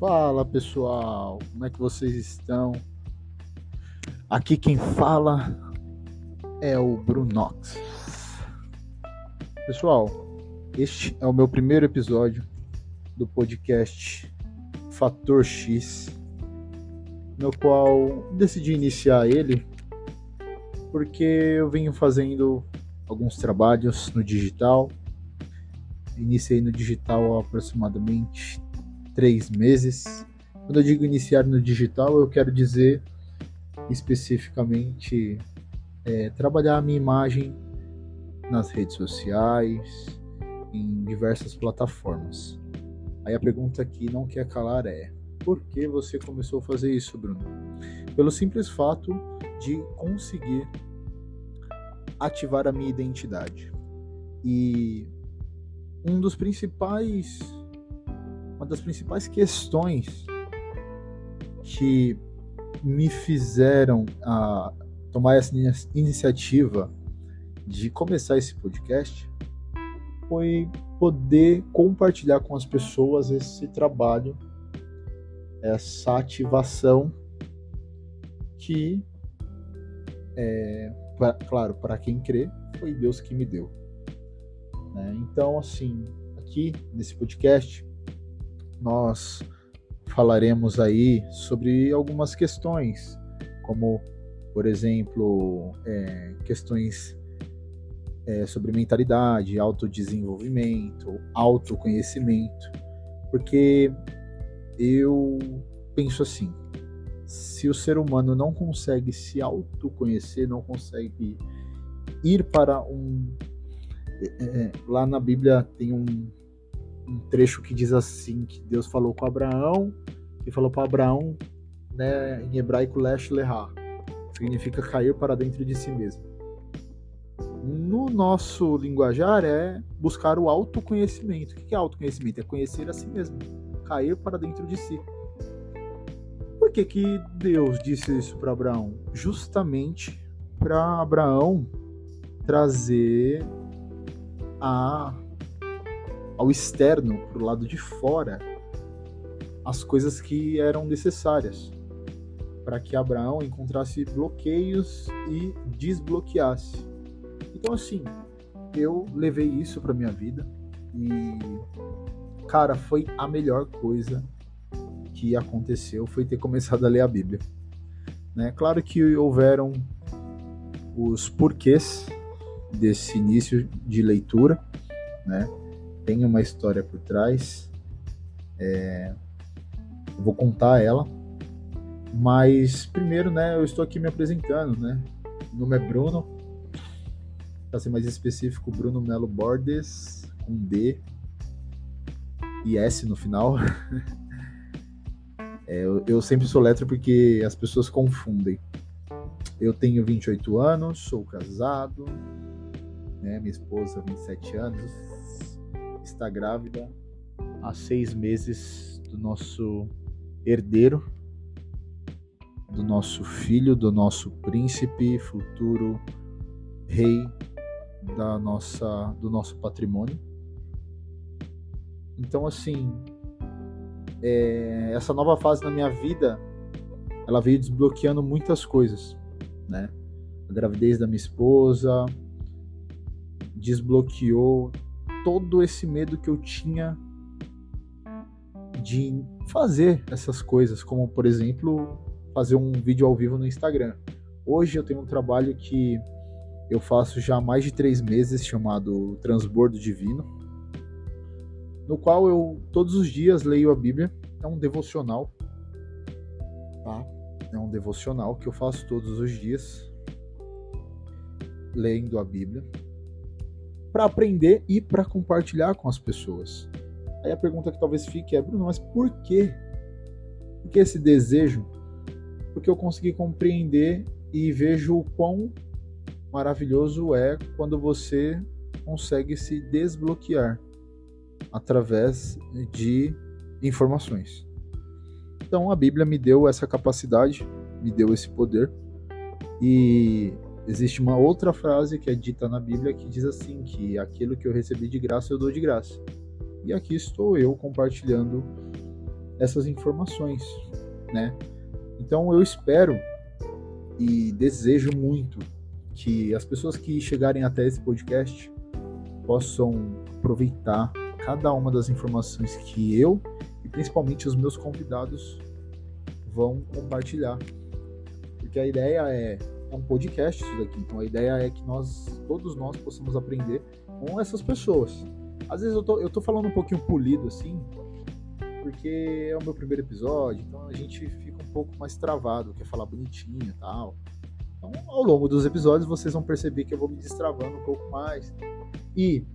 Fala pessoal, como é que vocês estão? Aqui quem fala é o Brunox. Pessoal, este é o meu primeiro episódio do podcast Fator X, no qual decidi iniciar ele porque eu venho fazendo alguns trabalhos no digital. Iniciei no digital há aproximadamente 3 meses. Quando eu digo iniciar no digital, eu quero dizer especificamente trabalhar a minha imagem nas redes sociais, em diversas plataformas. Aí a pergunta que não quer calar é: por que você começou a fazer isso, Bruno? Pelo simples fato de conseguir ativar a minha identidade. E uma das principais questões que me fizeram tomar essa iniciativa de começar esse podcast foi poder compartilhar com as pessoas esse trabalho, essa ativação que, claro, para quem crê, foi Deus que me deu. Então, assim, aqui nesse podcast, nós falaremos aí sobre algumas questões, como, por exemplo, questões sobre mentalidade, autodesenvolvimento, autoconhecimento, porque eu penso assim: se o ser humano não consegue se autoconhecer, não consegue ir para lá na Bíblia tem um trecho que diz assim, que Deus falou com Abraão, e falou para Abraão, em hebraico, lesh lehá, significa cair para dentro de si mesmo. No nosso linguajar é buscar o autoconhecimento. O que é autoconhecimento? É conhecer a si mesmo, cair para dentro de si. Por que Deus disse isso para Abraão? Justamente para Abraão trazer ao externo, para o lado de fora, as coisas que eram necessárias para que Abraão encontrasse bloqueios e desbloqueasse. Então, assim, eu levei isso para minha vida e, cara, foi a melhor coisa que aconteceu, foi ter começado a ler a Bíblia. Claro que houveram os porquês desse início de leitura, tem uma história por trás, eu vou contar ela, mas primeiro, eu estou aqui me apresentando, meu nome é Bruno, para ser mais específico, Bruno Melo Bordes, com D e S no final. Eu sempre soletro porque as pessoas confundem. Eu tenho 28 anos, sou casado, minha esposa 27 anos, está grávida há 6 meses do nosso herdeiro, do nosso filho, do nosso príncipe, futuro rei do nosso patrimônio. Então, assim, essa nova fase na minha vida, ela veio desbloqueando muitas coisas, A gravidez da minha esposa desbloqueou todo esse medo que eu tinha de fazer essas coisas, como, por exemplo, fazer um vídeo ao vivo no Instagram. Hoje eu tenho um trabalho que eu faço já há mais de 3 meses, chamado Transbordo Divino, no qual eu todos os dias leio a Bíblia. É um devocional, É um devocional que eu faço todos os dias, lendo a Bíblia, para aprender e para compartilhar com as pessoas. Aí a pergunta que talvez fique é: Bruno, mas por quê? Por que esse desejo? Porque eu consegui compreender e vejo o quão maravilhoso é quando você consegue se desbloquear através de informações. Então a Bíblia me deu essa capacidade, me deu esse poder. E existe uma outra frase que é dita na Bíblia que diz assim, que aquilo que eu recebi de graça eu dou de graça. E aqui estou eu compartilhando essas informações, né? Então eu espero e desejo muito que as pessoas que chegarem até esse podcast possam aproveitar cada uma das informações que eu e principalmente os meus convidados vão compartilhar. Porque a ideia é um podcast isso daqui, então a ideia é que todos nós possamos aprender com essas pessoas. Às vezes eu tô falando um pouquinho polido assim, porque é o meu primeiro episódio, então a gente fica um pouco mais travado, quer falar bonitinho e tal. Então, ao longo dos episódios, vocês vão perceber que eu vou me destravando um pouco mais. E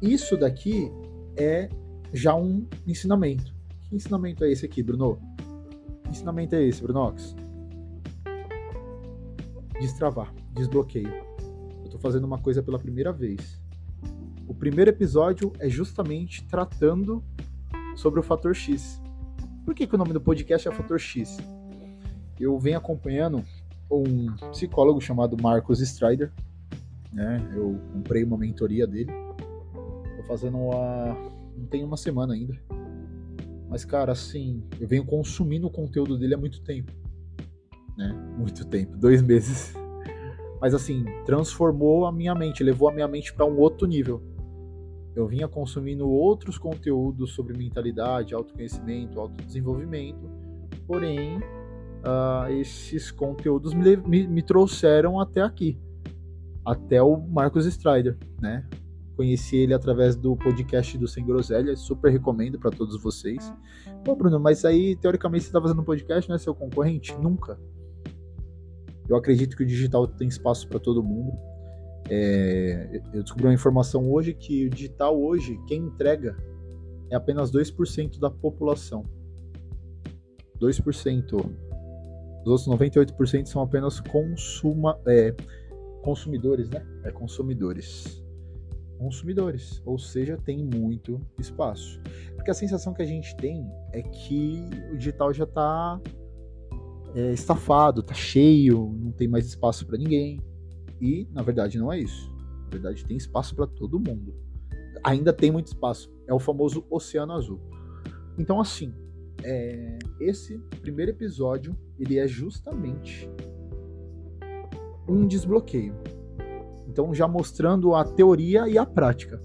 isso daqui é já um ensinamento. Que ensinamento é esse aqui, Bruno? Que ensinamento é esse, Brunox? Destravar, desbloqueio. Eu tô fazendo uma coisa pela primeira vez. O primeiro episódio é justamente tratando sobre o fator X. Por que o nome do podcast é Fator X? Eu venho acompanhando um psicólogo chamado Marcos Strider, né? Eu comprei uma mentoria dele. Tô fazendo não tem uma semana ainda. Mas, cara, assim, eu venho consumindo o conteúdo dele há muito tempo. Né? Muito tempo, 2 meses. Mas, assim, transformou a minha mente, levou a minha mente para um outro nível. Eu vinha consumindo outros conteúdos sobre mentalidade, autoconhecimento, autodesenvolvimento, porém, esses conteúdos me trouxeram até aqui, até o Marcos Strider, né? Conheci ele através do podcast do Sem Groselha, super recomendo para todos vocês. Pô, Bruno, mas aí, teoricamente, você está fazendo um podcast, não é seu concorrente? Nunca. Eu acredito que o digital tem espaço para todo mundo. Eu descobri uma informação hoje que o digital hoje, quem entrega é apenas 2% da população. 2%. Os outros 98% são apenas consumidores, né? Consumidores. Ou seja, tem muito espaço. Porque a sensação que a gente tem é que o digital já está estafado, está cheio, não tem mais espaço para ninguém. E, na verdade, não é isso. Na verdade, tem espaço para todo mundo. Ainda tem muito espaço. É o famoso oceano azul. Então, assim, esse primeiro episódio, ele é justamente um desbloqueio. Então, já mostrando a teoria e a prática.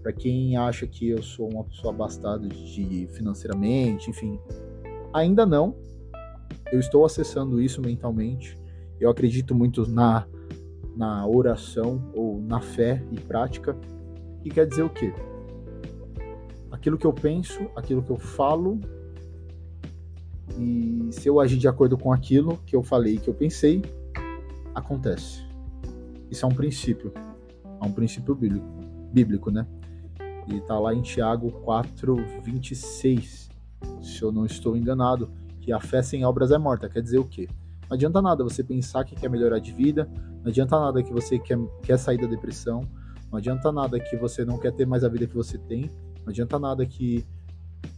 Para quem acha que eu sou uma pessoa abastada financeiramente, enfim, ainda não. Eu estou acessando isso mentalmente. Eu acredito muito na oração ou na fé e prática, que quer dizer o quê? Aquilo que eu penso, aquilo que eu falo, e se eu agir de acordo com aquilo que eu falei e que eu pensei, acontece. Isso é um princípio bíblico, né? E tá lá em Tiago 4:26, se eu não estou enganado, que a fé sem obras é morta. Quer dizer o quê? Não adianta nada você pensar que quer melhorar de vida, não adianta nada que você quer sair da depressão, não adianta nada que você não quer ter mais a vida que você tem, não adianta nada que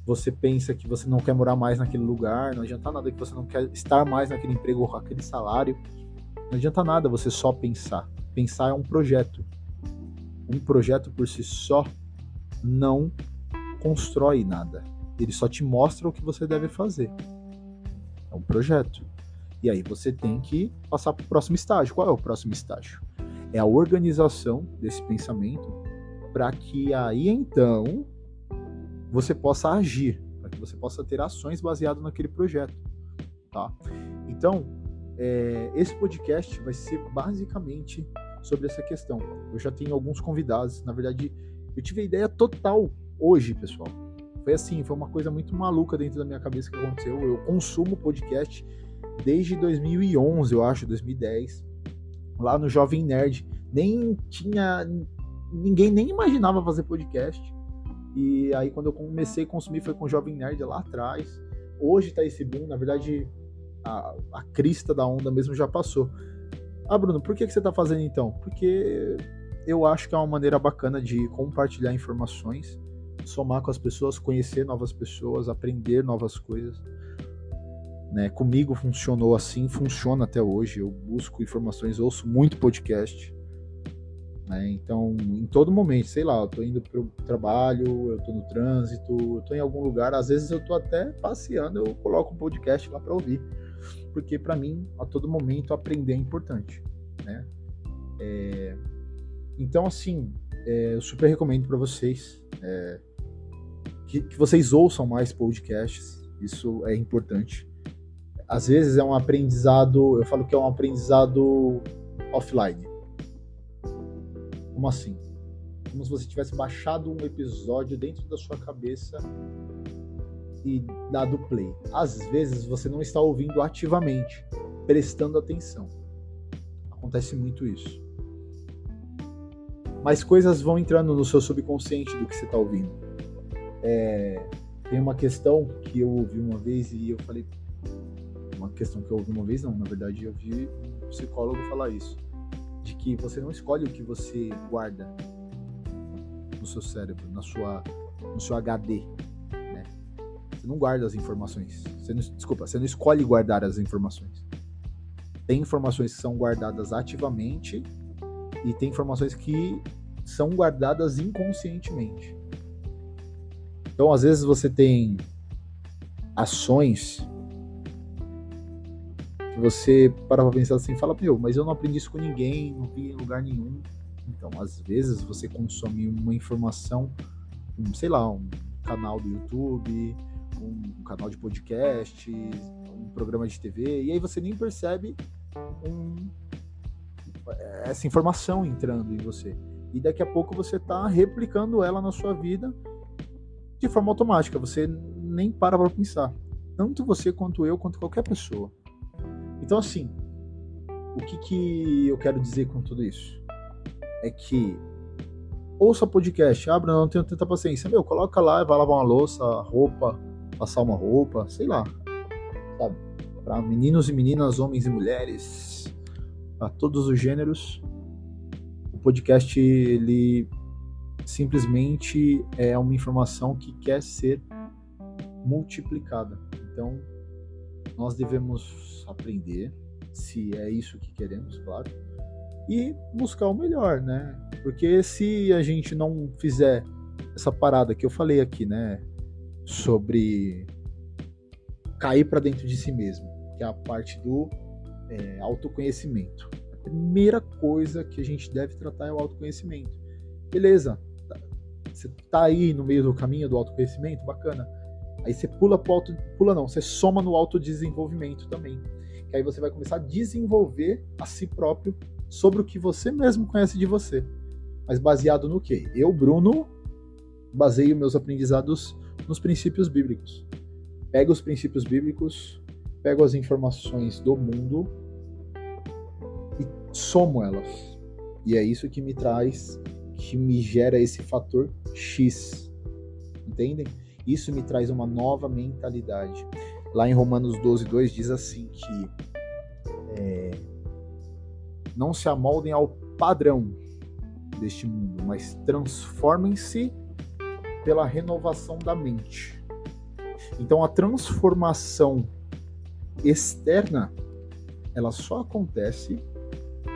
você pensa que você não quer morar mais naquele lugar, não adianta nada que você não quer estar mais naquele emprego ou aquele salário, não adianta nada você só pensar. Pensar é um projeto. Um projeto por si só não constrói nada. Ele só te mostra o que você deve fazer. É um projeto. E aí você tem que passar para o próximo estágio. Qual é o próximo estágio? É a organização desse pensamento para que aí então você possa agir, para que você possa ter ações baseadas naquele projeto. Tá? Então, esse podcast vai ser basicamente sobre essa questão. Eu já tenho alguns convidados. Na verdade, eu tive a ideia total hoje, pessoal. Foi uma coisa muito maluca dentro da minha cabeça que aconteceu. Eu consumo podcast desde 2011, eu acho, 2010, lá no Jovem Nerd. Ninguém nem imaginava fazer podcast. E aí quando eu comecei a consumir foi com o Jovem Nerd lá atrás. Hoje tá esse boom, na verdade a crista da onda mesmo já passou. Bruno, por que você tá fazendo então? Porque eu acho que é uma maneira bacana de compartilhar informações, somar com as pessoas, conhecer novas pessoas, aprender novas coisas. Né? Comigo funcionou assim, funciona até hoje. Eu busco informações, ouço muito podcast. né? Então, em todo momento, sei lá, eu tô indo pro trabalho, eu tô no trânsito, eu tô em algum lugar, às vezes eu tô até passeando, eu coloco um podcast lá para ouvir, porque para mim, a todo momento, aprender é importante, né? Então, assim, eu super recomendo para vocês que vocês ouçam mais podcasts, isso é importante. Às vezes é um aprendizado, eu falo que é um aprendizado offline. Como assim? Como se você tivesse baixado um episódio dentro da sua cabeça e dado play. Às vezes você não está ouvindo ativamente, prestando atenção. Acontece muito isso. Mas coisas vão entrando no seu subconsciente do que você está ouvindo. Tem uma questão que eu ouvi uma vez e eu falei... Uma questão que eu ouvi uma vez, não. Na verdade, eu vi um psicólogo falar isso. De que você não escolhe o que você guarda no seu cérebro, no seu HD, né? Você não guarda as informações. Você não escolhe guardar as informações. Tem informações que são guardadas ativamente e tem informações que são guardadas inconscientemente. Então, às vezes você tem ações que você para pra pensar assim, fala, mas eu não aprendi isso com ninguém, não vi em lugar nenhum. Então, às vezes você consome uma informação, sei lá, um canal do YouTube, um canal de podcast, um programa de TV, e aí você nem percebe essa informação entrando em você. E daqui a pouco você está replicando ela na sua vida de forma automática, você nem para pensar. Tanto você quanto eu, quanto qualquer pessoa. Então, assim, o que eu quero dizer com tudo isso? É que ouça podcast, não tenho tanta paciência. Coloca lá, vai lavar uma louça, roupa, passar uma roupa, sei lá, sabe? Para meninos e meninas, homens e mulheres, para todos os gêneros, o podcast, ele simplesmente é uma informação que quer ser multiplicada. Então, nós devemos aprender, se é isso que queremos, claro, e buscar o melhor, né? Porque se a gente não fizer essa parada que eu falei aqui, né, sobre cair para dentro de si mesmo, que é a parte do autoconhecimento. A primeira coisa que a gente deve tratar é o autoconhecimento. Beleza, você tá aí no meio do caminho do autoconhecimento, bacana. Aí você você soma no autodesenvolvimento também. Que aí você vai começar a desenvolver a si próprio sobre o que você mesmo conhece de você. Mas baseado no quê? Eu, Bruno, baseio meus aprendizados nos princípios bíblicos. Pego os princípios bíblicos, pego as informações do mundo e somo elas. E é isso que me traz, que me gera esse fator X. Entendem? Isso me traz uma nova mentalidade. Lá em Romanos 12:2 diz assim que não se amoldem ao padrão deste mundo, mas transformem-se pela renovação da mente. Então a transformação externa, ela só acontece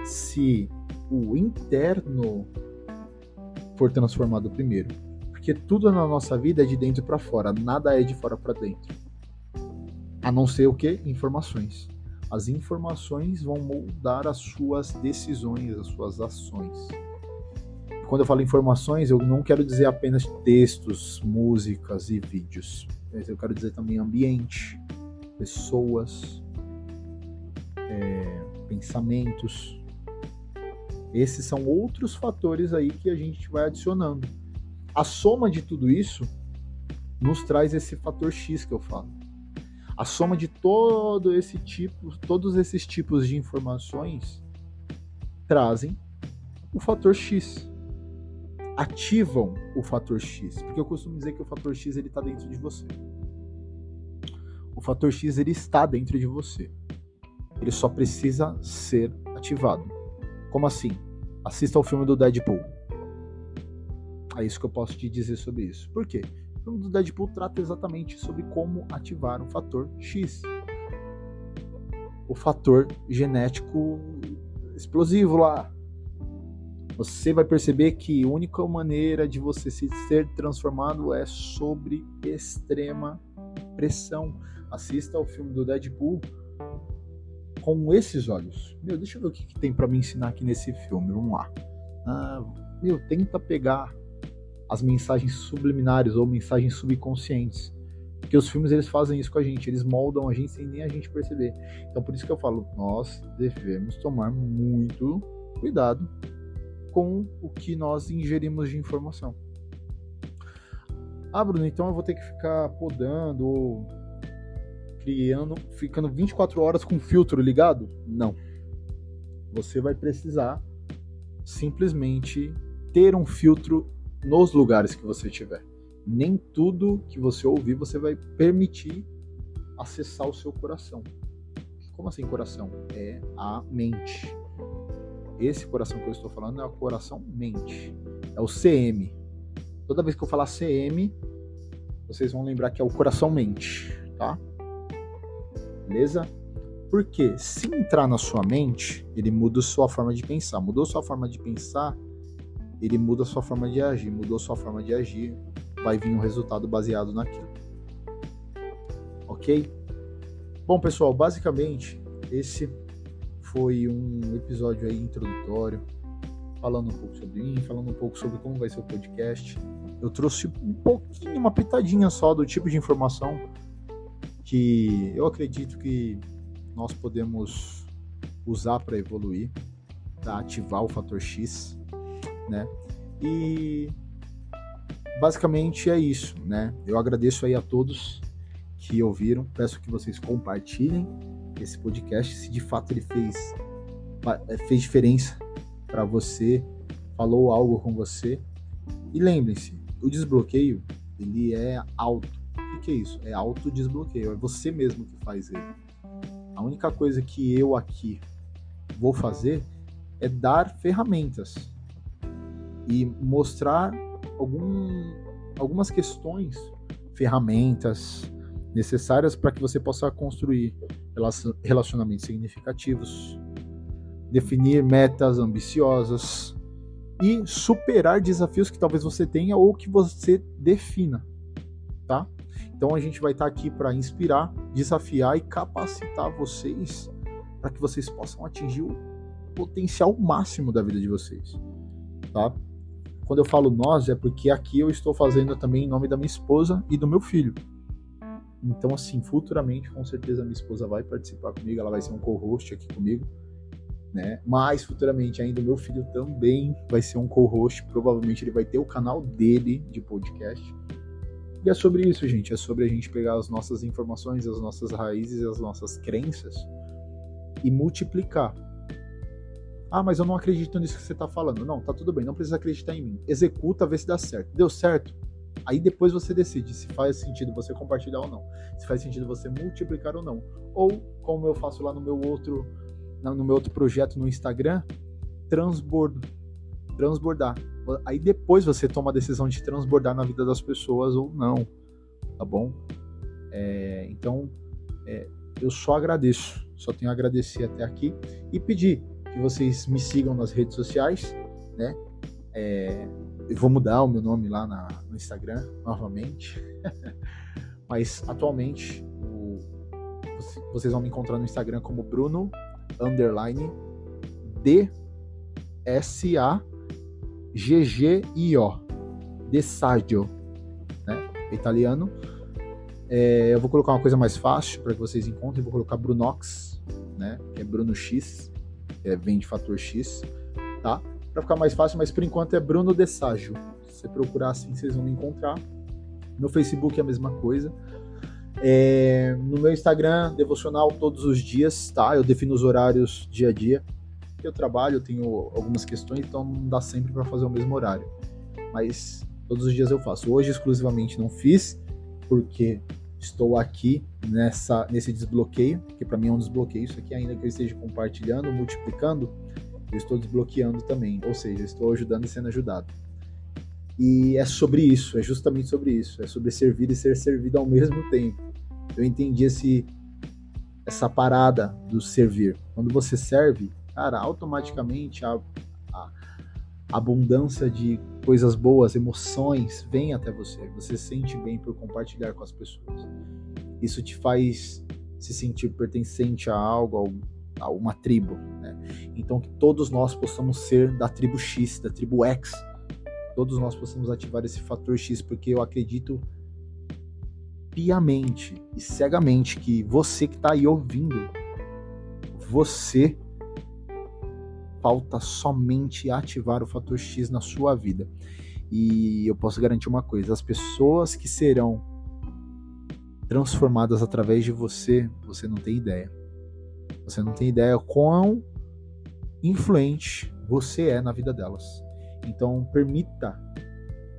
se o interno for transformado primeiro. Porque tudo na nossa vida é de dentro para fora, nada é de fora para dentro. A não ser o quê? Informações. As informações vão moldar as suas decisões, as suas ações. Quando eu falo informações, eu não quero dizer apenas textos, músicas e vídeos. Mas eu quero dizer também ambiente, pessoas, pensamentos. Esses são outros fatores aí que a gente vai adicionando. A soma de tudo isso nos traz esse fator X que eu falo. A soma de todos esses tipos de informações trazem o fator X. Ativam o fator X. Porque eu costumo dizer que o fator X ele está dentro de você. O fator X ele está dentro de você. Ele só precisa ser ativado. Como assim? Assista ao filme do Deadpool. É isso que eu posso te dizer sobre isso. Por quê? O filme do Deadpool trata exatamente sobre como ativar o fator X. O fator genético explosivo lá. Você vai perceber que a única maneira de você ser transformado é sobre extrema pressão. Assista ao filme do Deadpool com esses olhos. Deixa eu ver o que tem para me ensinar aqui nesse filme. Vamos lá. Tenta pegar as mensagens subliminares ou mensagens subconscientes. Porque os filmes, eles fazem isso com a gente. Eles moldam a gente sem nem a gente perceber. Então, por isso que eu falo, nós devemos tomar muito cuidado com o que nós ingerimos de informação. Bruno, então eu vou ter que ficar podando ou ficando 24 horas com filtro ligado? Não. Você vai precisar simplesmente ter um filtro nos lugares que você estiver. Nem tudo que você ouvir você vai permitir acessar o seu coração. Como assim coração? É a mente. Esse coração que eu estou falando é o coração-mente. É o CM. Toda vez que eu falar CM, vocês vão lembrar que é o coração-mente, tá? Beleza? Porque se entrar na sua mente, ele muda a sua forma de pensar. Mudou a sua forma de pensar, ele muda a sua forma de agir. Mudou a sua forma de agir, vai vir um resultado baseado naquilo. Ok? Bom, pessoal, basicamente, esse foi um episódio aí introdutório, falando um pouco sobre mim, falando um pouco sobre como vai ser o podcast. Eu trouxe um pouquinho, uma pitadinha só do tipo de informação que eu acredito que nós podemos usar para evoluir, para ativar o fator X, né? E basicamente é isso, né? Eu agradeço aí a todos que ouviram, peço que vocês compartilhem esse podcast, se de fato ele fez diferença para você, falou algo com você. E lembrem-se, o desbloqueio, ele é auto. O que é isso? É autodesbloqueio, é você mesmo que faz ele. A única coisa que eu aqui vou fazer é dar ferramentas e mostrar algumas questões, ferramentas necessárias para que você possa construir relacionamentos significativos, definir metas ambiciosas e superar desafios que talvez você tenha ou que você defina, tá? Então a gente vai estar aqui para inspirar, desafiar e capacitar vocês para que vocês possam atingir o potencial máximo da vida de vocês, tá? Quando eu falo nós, é porque aqui eu estou fazendo também em nome da minha esposa e do meu filho. Então, assim, futuramente, com certeza, minha esposa vai participar comigo, ela vai ser um co-host aqui comigo, né? Mas, futuramente, ainda o meu filho também vai ser um co-host, provavelmente ele vai ter o canal dele de podcast. E é sobre isso, gente, é sobre a gente pegar as nossas informações, as nossas raízes, as nossas crenças e multiplicar. Mas eu não acredito nisso que você está falando. Não, tá tudo bem, não precisa acreditar em mim. Executa, vê se dá certo. Deu certo? Aí depois você decide se faz sentido você compartilhar ou não. Se faz sentido você multiplicar ou não. Ou, como eu faço lá no meu outro projeto no Instagram, transbordar. Aí depois você toma a decisão de transbordar na vida das pessoas ou não. Tá bom? Então, eu só agradeço. Só tenho a agradecer até aqui. E pedir que vocês me sigam nas redes sociais, né? Eu vou mudar o meu nome lá no Instagram novamente. Mas atualmente vocês vão me encontrar no Instagram como Bruno_DSAGGIO Desaggio, né? Italiano. Eu vou colocar uma coisa mais fácil para que vocês encontrem. Vou colocar Brunox, né? Que é Bruno X, vem de fator X, tá? Para ficar mais fácil, mas por enquanto é Bruno Desaggio. Se você procurar assim, vocês vão me encontrar. No Facebook é a mesma coisa. No meu Instagram, devocional todos os dias, tá? Eu defino os horários dia a dia. Eu trabalho, eu tenho algumas questões, então não dá sempre para fazer o mesmo horário. Mas todos os dias eu faço. Hoje exclusivamente não fiz, porque estou aqui nesse desbloqueio, que para mim é um desbloqueio. Isso aqui, ainda que eu esteja compartilhando, multiplicando, eu estou desbloqueando também. Ou seja, estou ajudando e sendo ajudado. E é sobre isso, é justamente sobre isso. É sobre servir e ser servido ao mesmo tempo. Eu entendi essa parada do servir. Quando você serve, cara, automaticamente abundância de coisas boas, emoções, vem até você. Você se sente bem por compartilhar com as pessoas. Isso te faz se sentir pertencente a algo, a uma tribo, né? Então que todos nós possamos ser da tribo X, da tribo X. Todos nós possamos ativar esse fator X, porque eu acredito piamente e cegamente que você que está aí ouvindo, você falta somente ativar o fator X na sua vida. E eu posso garantir uma coisa, as pessoas que serão transformadas através de você, você não tem ideia. Você não tem ideia quão influente você é na vida delas. Então permita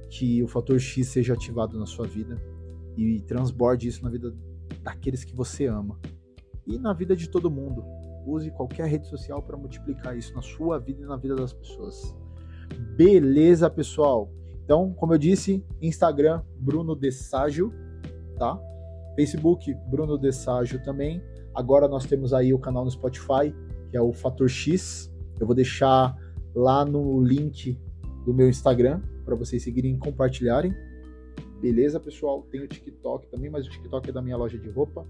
que o fator X seja ativado na sua vida e transborde isso na vida daqueles que você ama e na vida de todo mundo. Use qualquer rede social para multiplicar isso na sua vida e na vida das pessoas. Beleza, pessoal? Então, como eu disse, Instagram, Bruno Deságio, tá? Facebook, Bruno Deságio também. Agora nós temos aí o canal no Spotify, que é o Fator X. Eu vou deixar lá no link do meu Instagram para vocês seguirem e compartilharem. Beleza, pessoal? Tem o TikTok também, mas o TikTok é da minha loja de roupa.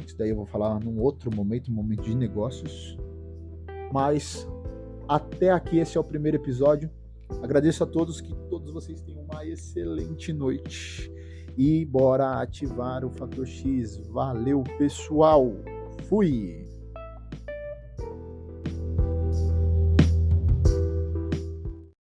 Isso daí eu vou falar num outro momento, um momento de negócios. Mas até aqui, esse é o primeiro episódio. Agradeço a todos, que todos vocês tenham uma excelente noite. E bora ativar o Fator X. Valeu, pessoal! Fui!